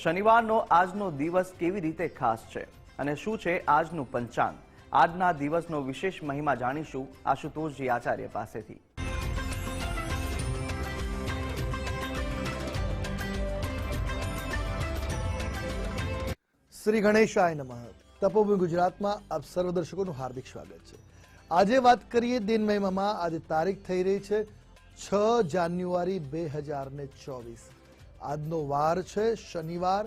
શનિવારનો આજનો દિવસ કેવી રીતે ખાસ છે અને શું છે આજનું પંચાંગ? આજના દિવસનો વિશેષ મહિમા જાણીશું આશુતોષજી આચાર્ય પાસેથી। શ્રી ગણેશાય નમઃ। તપોભૂમિ ગુજરાતમાં આપ સર્વ દર્શકોનું હાર્દિક સ્વાગત છે। આજે વાત કરીએ દિન મહિમામાં। આજે તારીખ થઈ રહી છે 6 જાન્યુઆરી 2024। આજનો વાર છે શનિવાર।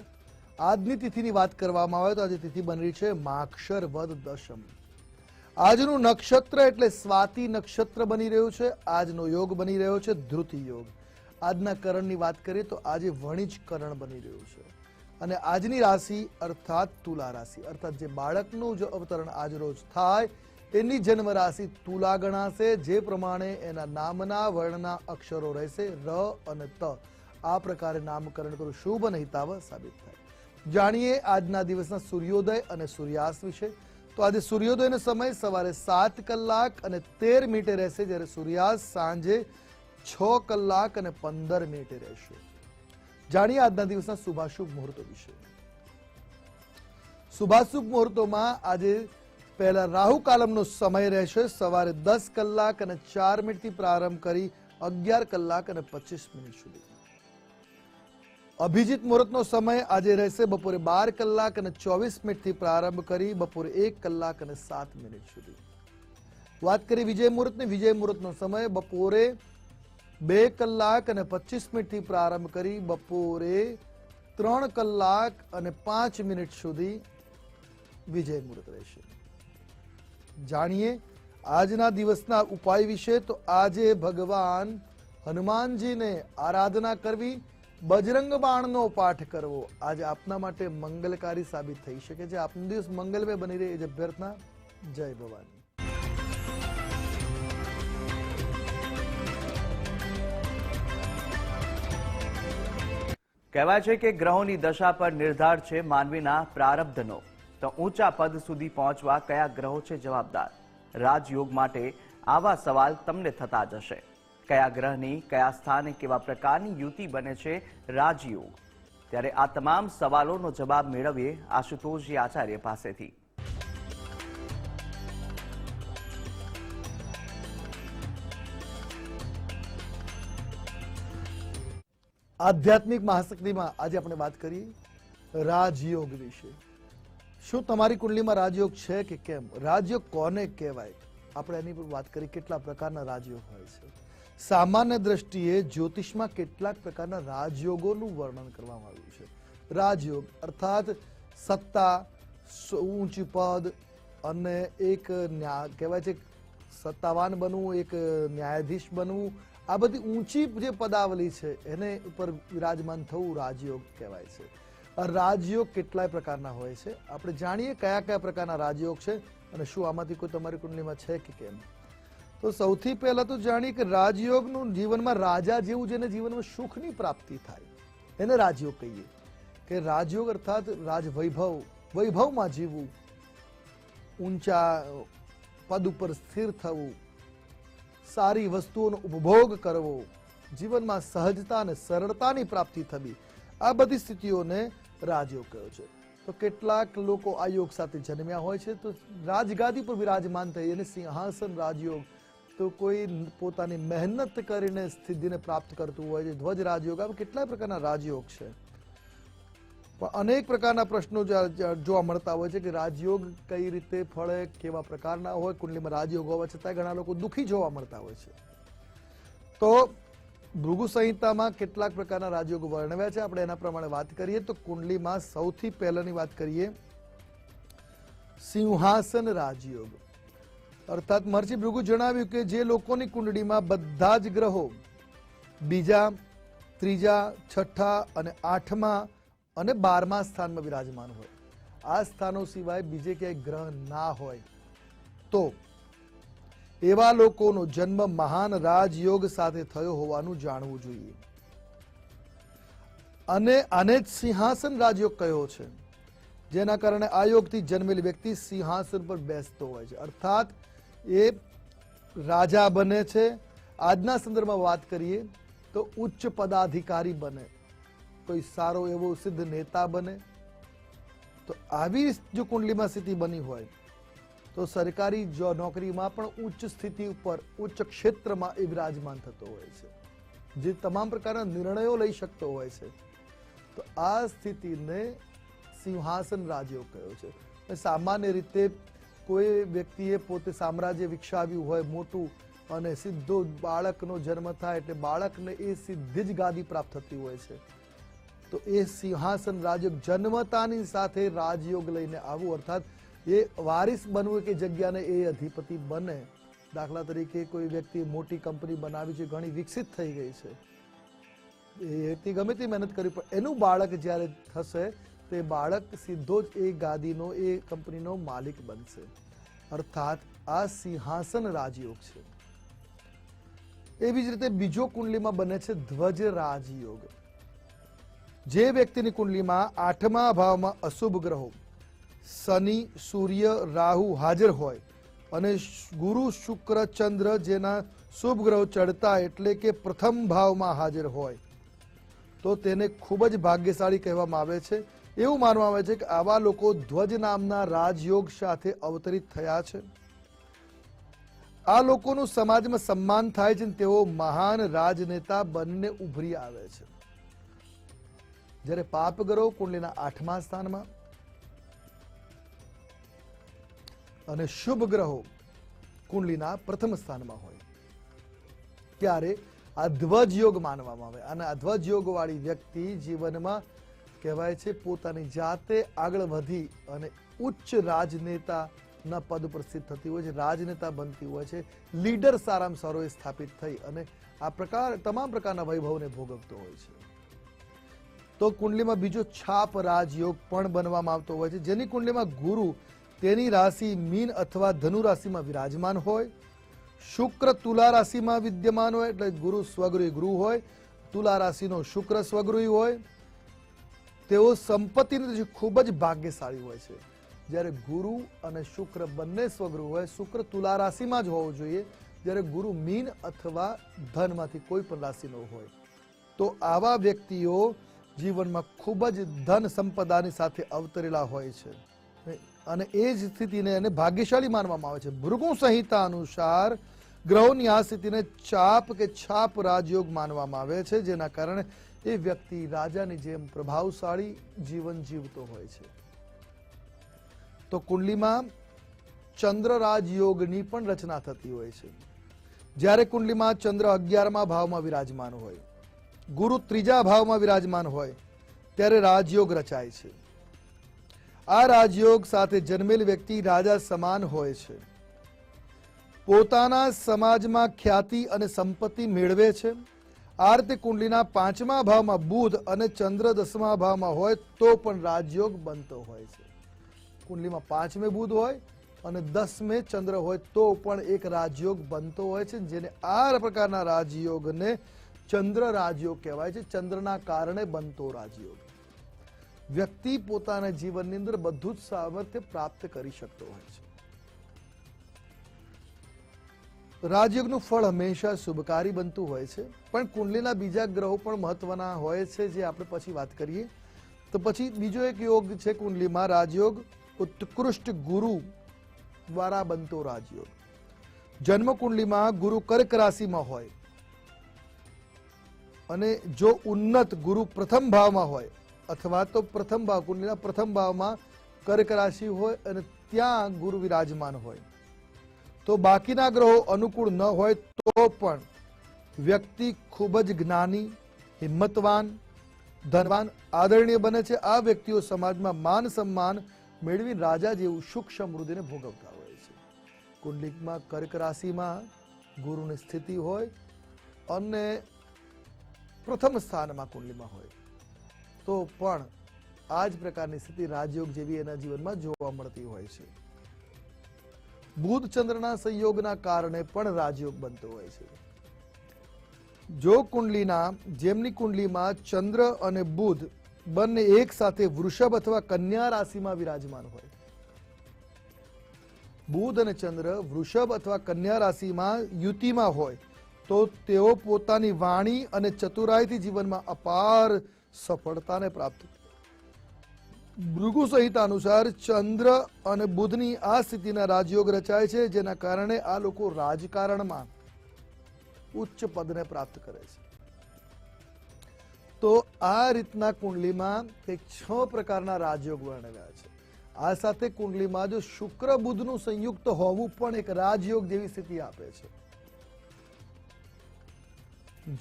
આજની તિથિની વાત કરવામાં આવે તો આજે તિથિ બની રહી છે માક્ષર વદ દશમ। આજનું નક્ષત્ર એટલે સ્વાતિ નક્ષત્ર બની રહ્યું છે। આજનો યોગ બની રહ્યો છે ધૃતિ યોગ। આજના કરણની વાત કરીએ તો આજે વણિજ કરણ બની રહ્યું છે અને આજની રાશિ અર્થાત તુલા રાશિ, અર્થાત જે બાળકનું જો અવતરણ આજ રોજ થાય એની જન્મ રાશિ તુલા ગણાશે। જે પ્રમાણે એના નામના વર્ણના અક્ષરો રહેશે ર અને ત, આ પ્રકારે નામકરણ કરું શુભ અને હિતાવહ સાબિત થાય। જાણીએ આજના દિવસના સૂર્યોદય અને સૂર્યાસ્ત વિશે। તો આજે સૂર્યોદયનો સમય સવારે 7 કલાક અને 13 મિનિટે રહેશે, જ્યારે સૂર્યાસ્ત સાંજે 6 કલાક અને 15 મિનિટે રહેશે। જાણીએ આજના દિવસના શુભાશુભ મુહૂર્તો વિશે। શુભાશુભ મુહૂર્તોમાં આજે પહેલા રાહુ કાલમનો સમય રહેશે સવારે 10 કલાક અને 4 મિનિટથી પ્રારંભ કરી 11 કલાક અને 25 મિનિટ સુધી। અભિજીત મુહૂર્તનો સમય આજે રહેશે બપોરે 12 કલાક અને 24 મિનિટથી પ્રારંભ કરી બપોરે 1 કલાક અને 7 મિનિટ સુધી। વાત કરીએ વિજય મુહૂર્તની। વિજય મુહૂર્તનો સમય બપોરે 2 કલાક અને 25 મિનિટથી પ્રારંભ કરી બપોરે 3 કલાક અને 5 મિનિટ સુધી વિજય મુહૂર્ત રહેશે। જાણીએ આજના દિવસના ઉપાય વિશે। તો આજે ભગવાન હનુમાનજીને આરાધના કરવી, બજરંગ બાણનો પાઠ કરવો આજે આપના માટે મંગલકારી સાબિત થઈ શકે છે। આપનો દિવસ મંગલમય બની રહે એ જ અભ્યર્થના। જય ભવાની। કહેવાય છે કે ગ્રહોની દશા પર નિર્ધાર છે માનવીના પ્રારબ્ધનો। તો ઊંચા પદ સુધી પહોંચવા કયા ગ્રહો છે જવાબદાર? રાજયોગ માટે આવા સવાલ તમને થતા જ હશે। કયા ગ્રહની કયા સ્થાને કેવા પ્રકારની યુતિ બને છે રાજયોગ? ત્યારે આ તમામ સવાલોનો જવાબ મેળવીએ આશુતોષજી આચાર્ય પાસેથી। આધ્યાત્મિક મહાશક્તિમાં આજે આપણે વાત કરીએ રાજયોગ વિશે। શું તમારી કુંડલીમાં રાજયોગ છે કે કેમ? રાજયોગ કોને કહેવાય? આપણે એની પર વાત કરી કેટલા પ્રકારના રાજયોગ હોય છે। સામાન્ય દ્રષ્ટિએ જ્યોતિષમાં કેટલાક પ્રકારના રાજયોગોનું વર્ણન કરવામાં આવ્યું છે। રાજયોગ અર્થાત સત્તા, ઊંચી પદ અને એક કહેવાય છે સત્તાવાન બનવું, એક ન્યાયાધીશ બનવું, આ બધી ઊંચી જે પદાવલી છે એને ઉપર વિરાજમાન થવું રાજયોગ કહેવાય છે। રાજયોગ કેટલાય પ્રકારના હોય છે। આપણે જાણીએ કયા કયા પ્રકારના રાજયોગ છે અને શું આમાંથી કોઈ તમારી કુંડલીમાં છે કે કેમ। તો સૌથી પહેલા તો જાણીએ કે રાજયોગનું જીવનમાં રાજા જેવું જેને જીવનમાં સુખની પ્રાપ્તિ થાય એને રાજયોગ કહીએ। કે રાજયોગ અર્થાત રાજવૈભવ, વૈભવમાં જીવવું, ઊંચા પદ ઉપર સ્થિર થવું, સારી વસ્તુઓનો ઉપભોગ કરવો, જીવનમાં સહજતા અને સરળતાની પ્રાપ્તિ થવી, આ બધી સ્થિતિઓને રાજયોગ કહ્યો છે। તો કેટલાક લોકો આ યોગ સાથે જન્મ્યા હોય છે તો રાજગાદી પર વિરાજમાન થઈ એને સિંહાસન રાજયોગ, તો કોઈ પોતાની મહેનત કરીને સિદ્ધિને પ્રાપ્ત કરતું હોય છે ધ્વજ રાજયોગ। આવા કેટલાય પ્રકારના રાજયોગ છે, પણ અનેક પ્રકારના પ્રશ્નો જોવા મળતા હોય છે કે રાજયોગ કઈ રીતે ફળે, કેવા પ્રકારના હોય। કુંડલીમાં રાજયોગ હોવા છતાં ઘણા લોકો દુઃખી જોવા મળતા હોય છે। તો ભૃગુ સંહિતામાં કેટલાક પ્રકારના રાજયોગ વર્ણવ્યા છે, આપણે એના પ્રમાણે વાત કરીએ। તો કુંડલીમાં સૌથી પહેલાની વાત કરીએ સિંહાસન રાજયોગ, અર્થાત મહર્ષિ ભૃગુ જણાવ્યું કે જે લોકોની કુંડળીમાં બધા જ ગ્રહો બીજા, ત્રીજા, છઠ્ઠા અને 8મા અને 12મા સ્થાનમાં વિરાજમાન હોય, આ સ્થાનો સિવાય બીજે ક્યાંય ગ્રહ ના હોય તો એવા લોકોનો જન્મ મહાન રાજયોગ સાથે થયો હોવાનું જાણવું જોઈએ અને આને જ સિંહાસન રાજયોગ કયો છે, જેના કારણે આ યોગથી જન્મેલી વ્યક્તિ સિંહાસન પર બેસતો હોય છે, અર્થાત એ રાજા બને છે। આજના સંદર્ભમાં વાત કરીએ તો ઉચ્ચ પદાધિકારી બને, કોઈ સારો એવો સિદ્ધ નેતા બને. તો આવી જો કુંડલીમાં સ્થિતિ બની હોય તો સરકારી નોકરીમાં પણ ઉચ્ચ સ્થિતિ ઉપર ઉચ્ચ ક્ષેત્રમાં એ વિરાજમાન થતો હોય છે, જે તમામ પ્રકારના નિર્ણયો લઈ શકતો હોય છે. તો આ સ્થિતિને સિંહાસન રાજયોગ કહ્યો છે. સામાન્ય રીતે કોઈ વ્યક્તિએ પોતે સામ્રાજ્ય વિકસાવ્યું હોય મોટું અને સીધો બાળકનો જન્મ થાય એટલે બાળકને એ સીધી જ ગાદી પ્રાપ્ત થતી હોય છે. તો એ સિંહાસન રાજયોગ જન્મતાની સાથે રાજયોગ લઈને આવવું, અર્થાત એ વારિસ બનવું કે જગ્યાને એ અધિપતિ બને. દાખલા તરીકે કોઈ વ્યક્તિ મોટી કંપની બનાવી છે, ઘણી વિકસિત થઈ ગઈ છે, એ વ્યક્તિ ગમે તે મહેનત કરી પણ એનું બાળક જ્યારે થશે તો એ બાળક સીધો જ એ ગાદીનો એ કંપનીનો માલિક બનશે. અર્થાત આ સિંહાસન રાજયોગ છે. એવી જ રીતે બીજો કુંડલીમાં બને છે ધ્વજ રાજયોગ. જે વ્યક્તિની કુંડલીમાં 8મા ભાવમાં અશુભ ગ્રહો શનિ, સૂર્ય, રાહુ હાજર હોય અને ગુરુ, શુક્ર, ચંદ્ર જેના શુભ ગ્રહો ચડતા એટલે કે પ્રથમ ભાવમાં હાજર હોય તો તેને ખૂબ જ ભાગ્યશાળી કહેવામાં આવે છે. એવું માનવામાં આવે છે કે આવા લોકો ધ્વજ નામના રાજયોગ સાથે અવતરિત થયા છે. આ લોકોનું સમાજમાં સન્માન થાય છે, તેઓ મહાન રાજનેતા બનીને ઉભરી આવે છે. જ્યારે પાપ ગ્રહો કુંડલીના 8મા સ્થાનમાં અને શુભ ગ્રહો કુંડલીના પ્રથમ સ્થાનમાં હોય ત્યારે આ ધ્વજ યોગ માનવામાં આવે. અને આ ધ્વજ યોગ વાળી વ્યક્તિ જીવનમાં કહેવાય છે પોતાની જાતે આગળ વધી અને ઉચ્ચ રાજનેતાના પદ પર સ્થિત થતી હોય છે, રાજનેતા બનતી હોય છે, લીડર સારામાં સારો એ સ્થાપિત થઈ અને આ તમામ પ્રકારના વૈભવને ભોગવતો હોય છે. તો કુંડલીમાં બીજો છાપ રાજયોગ પણ બનવામાં આવતો હોય છે, જેની કુંડલીમાં ગુરુ તેની રાશિ મીન અથવા ધનુ રાશિમાં વિરાજમાન હોય, શુક્ર તુલા રાશિમાં વિદ્યમાન હોય એટલે ગુરુ સ્વગૃહી ગૃહ હોય, તુલા રાશિનો શુક્ર સ્વગૃહી હોય, તેઓ સંપત્તિની ખૂબ જ ભાગ્યશાળી હોય છે. જ્યારે ગુરુ અને શુક્ર બંને સ્વગૃહ હોય, શુક્ર તુલા રાશિમાં જ હોવો જોઈએ, જ્યારે ગુરુ મીન અથવા ધનમાંથી કોઈ પણ રાશિનો હોય. તો આવા વ્યક્તિઓ જીવનમાં ખૂબ જ ધન સંપદાની સાથે અવતરેલા હોય છે અને એ જ સ્થિતિને એને ભાગ્યશાળી માનવામાં આવે છે. ભૃગુ સંહિતા અનુસાર ગ્રહોની આ સ્થિતિને ચાપ કે છાપ રાજયોગ માનવામાં આવે છે, જેના કારણે એ વ્યક્તિ રાજાની જેમ પ્રભાવશાળી જીવન જીવતો હોય છે. તો કુંડલીમાં ચંદ્ર રાજયોગની પણ રચના થતી હોય છે. જ્યારે કુંડલીમાં ચંદ્ર 11મા ભાવમાં વિરાજમાન હોય, ગુરુ 3જા ભાવમાં વિરાજમાન હોય ત્યારે રાજયોગ રચાય છે. આ રાજયોગ સાથે જન્મેલ વ્યક્તિ રાજા સમાન હોય છે, પોતાના સમાજમાં ખ્યાતિ અને સંપત્તિ મેળવે છે. આ રીતે કુંડલીના 5મા ભાવમાં બુધ અને ચંદ્ર 10મા ભાવમાં હોય તો પણ રાજયોગ બનતો હોય છે. કુંડલીમાં 5મે બુધ હોય અને 10મે ચંદ્ર હોય તો પણ એક રાજયોગ બનતો હોય છે, જેને આ પ્રકારના રાજયોગને ચંદ્ર રાજયોગ કહેવાય છે. ચંદ્રના કારણે બનતો રાજયોગ. વ્યક્તિ પોતાના જીવનની અંદર બધું જ સામર્થ્ય પ્રાપ્ત કરી શકતો હોય છે. રાજયોગનું ફળ હંમેશા શુભકારી બનતું હોય છે, પણ કુંડલીના બીજા ગ્રહો પણ મહત્વના હોય છે, જે આપણે પછી વાત કરીએ. તો પછી બીજો એક યોગ છે કુંડલીમાં રાજયોગ ઉત્કૃષ્ટ ગુરુ દ્વારા બનતો રાજયોગ. જન્મ કુંડલીમાં ગુરુ કર્ક રાશિમાં હોય અને જો ઉન્નત ગુરુ પ્રથમ ભાવમાં હોય અથવા તો પ્રથમ ભાવ કુંડલીના પ્રથમ ભાવમાં કર્ક રાશિ હોય અને ત્યાં ગુરુ વિરાજમાન હોય તો બાકીના ગ્રહો અનુકૂળ ન હોય તો પણ વ્યક્તિ ખૂબ જ જ્ઞાની, હિંમતવાન, ધનવાન, આદરણીય બને છે. આ વ્યક્તિઓ સમાજમાં માન સન્માન મેળવી રાજા જેવું સુખ સમૃદ્ધિને ભોગવતા હોય છે. કુંડલીમાં કર્ક રાશિમાં ગુરુની સ્થિતિ હોય અને પ્રથમ સ્થાનમાં કુંડલીમાં હોય તો પણ આ જ પ્રકારની સ્થિતિ રાજયોગ જેવી એના જીવનમાં જોવા મળતી હોય છે. બુધ ચંદ્રના સંયોગના કારણે પણ રાજયોગ બનતો હોય છે. જો કુંડલીના જેમની કુંડલીમાં ચંદ્ર અને બુધ બંને એક સાથે વૃષભ અથવા કન્યા રાશિમાં વિરાજમાન હોય, બુધ અને ચંદ્ર વૃષભ અથવા કન્યા રાશિમાં યુતિમાં હોય તો તેઓ પોતાની વાણી અને ચતુરાઈથી જીવનમાં અપાર સફળતાને પ્રાપ્ત કરે. ભૃગુ સંહિતા અનુસાર ચંદ્ર અને બુધની આ સ્થિતિના રાજયોગ રચાય છે, જેના કારણે આ લોકો રાજકારણમાં ઉચ્ચ પદને પ્રાપ્ત કરે છે. તો આ રીતના કુંડલીમાં એક 6 પ્રકારના રાજયોગ વર્ણવ્યા છે. આ સાથે કુંડલીમાં જો શુક્ર બુધનું સંયુક્ત હોવું પણ એક રાજયોગ જેવી સ્થિતિ આપે છે.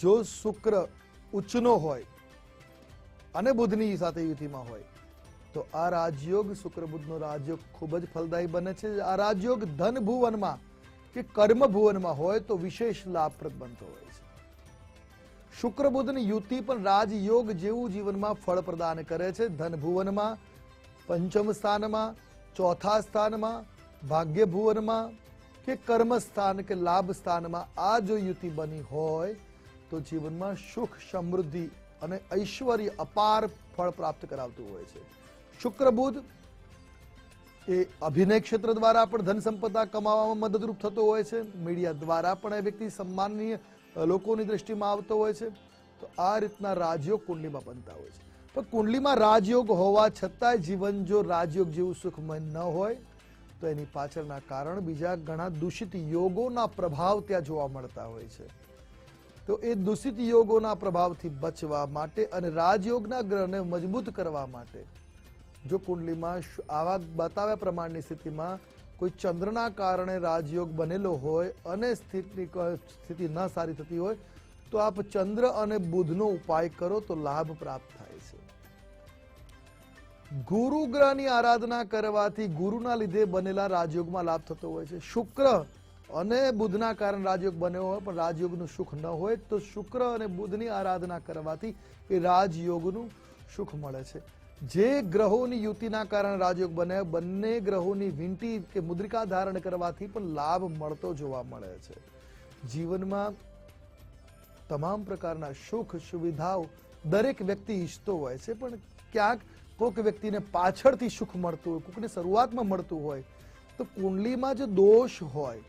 જો શુક્ર ઉચ્ચનો હોય અને બુધની સાથે યુતિમાં હોય તો આ રાજયોગ શુક્ર બુધનો રાજયોગ ખૂબ જ ફલદાયી બને છે. આ રાજયોગ ધન ભુવનમાં કે કર્મ ભુવનમાં હોય તો વિશેષ લાભપ્રદ બનતો હોય છે. શુક્ર બુધની યુતિ પણ રાજયોગ જેવું જીવનમાં ફળ પ્રદાન કરે છે. ધન ભુવનમાં, પંચમ સ્થાનમાં, ચોથા સ્થાનમાં, ભાગ્ય ભુવનમાં કે કર્મ સ્થાન કે લાભ સ્થાનમાં આ જો યુતિ બની હોય તો જીવનમાં સુખ, સમૃદ્ધિ અને ઐશ્વર્ય અપાર ફળ પ્રાપ્ત કરાવતું હોય છે. શુક્ર બુધ એ અભિનય ક્ષેત્ર દ્વારા પણ ધન સંપદા કમાવામાં મદદરૂપ થતો હોય છે. મીડિયા દ્વારા પણ એ વ્યક્તિ સન્માનનીય લોકોની દ્રષ્ટિમાં આવતો હોય છે. તો આ રીતના રાજયોગ કુંડલીમાં બનતા હોય છે. તો કુંડલીમાં રાજયોગ હોવા છતાંય જીવન જો રાજયોગ જેવું સુખમય ન હોય તો એની પાછળના કારણ બીજા ઘણા દૂષિત યોગોના પ્રભાવ ત્યાં જોવા મળતા હોય છે. તો એ દૂષિત યોગોના પ્રભાવથી બચવા માટે અને રાજયોગના ગ્રહને મજબૂત કરવા માટે જો કુંડલીમાં આવા બતાવ્યા પ્રમાણની સ્થિતિમાં કોઈ ચંદ્રના કારણે રાજયોગ બનેલો હોય અને સ્થિતિ ન સારી થતી હોય તો આપ ચંદ્ર અને બુધનો ઉપાય કરો તો લાભ પ્રાપ્ત થાય છે. ગુરુ ગ્રહની આરાધના કરવાથી ગુરુના લીધે બનેલા રાજયોગમાં લાભ થતો હોય છે. શુક્ર અને બુધના કારણે રાજયોગ બન્યો હોય પણ રાજયોગનું સુખ ન હોય તો શુક્ર અને બુધની આરાધના કરવાથી એ રાજયોગનું સુખ મળે છે. જે ગ્રહોની યુતિના કારણે રાજયોગ બને બંને ગ્રહોની વીંટી કે મુદ્રિકા ધારણ કરવાથી પણ લાભ મળતો જોવા મળે છે. જીવનમાં તમામ પ્રકારના સુખ સુવિધાઓ દરેક વ્યક્તિ ઈચ્છતો હોય છે પણ ક્યાંક કોઈક વ્યક્તિને પાછળથી સુખ મળતું હોય, કોઈકને શરૂઆતમાં મળતું હોય તો કુંડલીમાં જો દોષ હોય,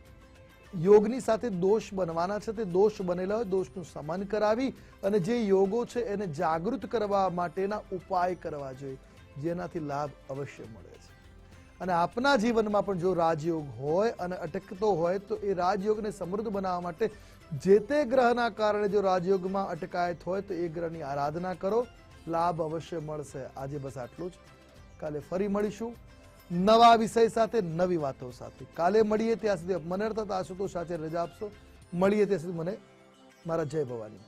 યોગની સાથે દોષ બનવાના છે તે દોષ બનેલા હોય દોષનું સમાન કરાવી અને જે યોગો છે એને જાગૃત કરવા માટેના ઉપાય કરવા જોઈએ જેનાથી લાભ અવશ્ય મળે છે. અને આપના જીવનમાં પણ જો રાજયોગ હોય અને અટકતો હોય તો એ રાજયોગને સમૃદ્ધ બનાવવા માટે જે તે ગ્રહના કારણે જો રાજયોગમાં અટકાયત હોય તો એ ગ્રહની આરાધના કરો, લાભ અવશ્ય મળશે. આજે બસ આટલું જ. કાલે ફરી મળીશું નવા વિષય સાથે, નવી વાતો સાથે. કાલે મળીએ ત્યાં સુધી મને અર્થાત આશુતોષ સાથે રજા આપશો. મળીએ ત્યાં સુધી મને મારા જય ભવાની.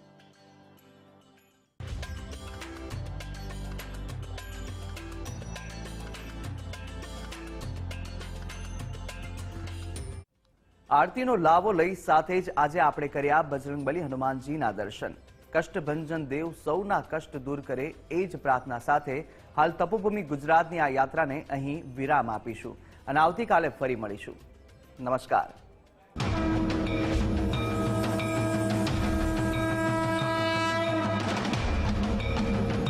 આરતીનો લાવો લઈ સાથે જ આજે આપણે કર્યા બજરંગબલી હનુમાનજીના દર્શન. કષ્ટભંજન દેવ સૌના કષ્ટ દૂર કરે એ જ પ્રાર્થના સાથે હાલ તપોભૂમિ ગુજરાતની આ યાત્રાને અહીં વિરામ આપીશું અને આવતીકાલે ફરી મળીશું. નમસ્કાર.